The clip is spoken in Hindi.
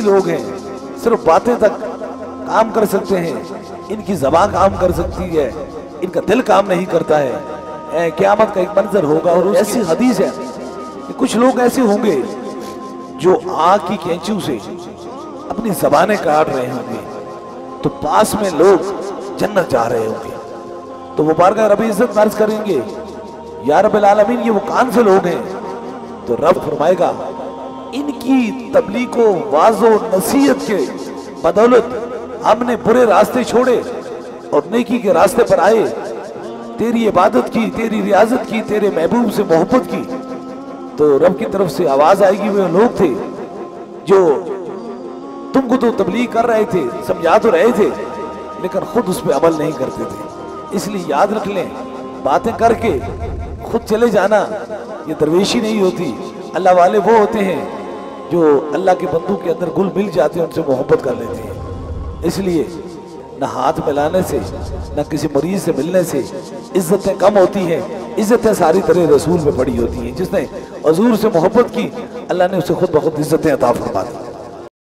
लोग हैं, सिर्फ बातें तक काम कर सकते हैं, इनकी ज़बान काम कर सकती है, इनका दिल काम नहीं करता है। क़यामत का एक मंजर होगा और ऐसी हदीस है कि कुछ लोग ऐसे होंगे जो आग की कैंचियों से अपनी ज़बानें काट रहे होंगे, तो पास में लोग जन्नत जा रहे होंगे, तो वो बारगाह रब इज्जत अर्ज करेंगे, या रब्बिल आलमीन ये वो कौन से लोग हैं? तो रब फरमाएगा इनकी तबलीगो वाज़ो नसीहत के बदौलत हमने बुरे रास्ते छोड़े और नेकी के रास्ते पर आए, तेरी इबादत की, तेरी रियाजत की, तेरे महबूब से मोहब्बत की। तो रब की तरफ से आवाज आएगी, वे लोग थे जो तुमको तो तबलीग कर रहे थे, समझा तो रहे थे, लेकिन खुद उस पर अमल नहीं करते थे। इसलिए याद रख लें, बातें करके खुद चले जाना ये दरवेशी नहीं होती। अल्लाह वाले वो होते हैं जो अल्लाह के बंदों के अंदर गुल मिल जाते हैं, उनसे मोहब्बत कर लेते हैं। इसलिए न हाथ मिलाने से, न किसी मरीज से मिलने से इज्जतें कम होती हैं, इज्जतें सारी तरह रसूल में पड़ी होती हैं। जिसने हजूर से मोहब्बत की, अल्लाह ने उसे खुद ब खुद इज्जतें अता फरमा दी।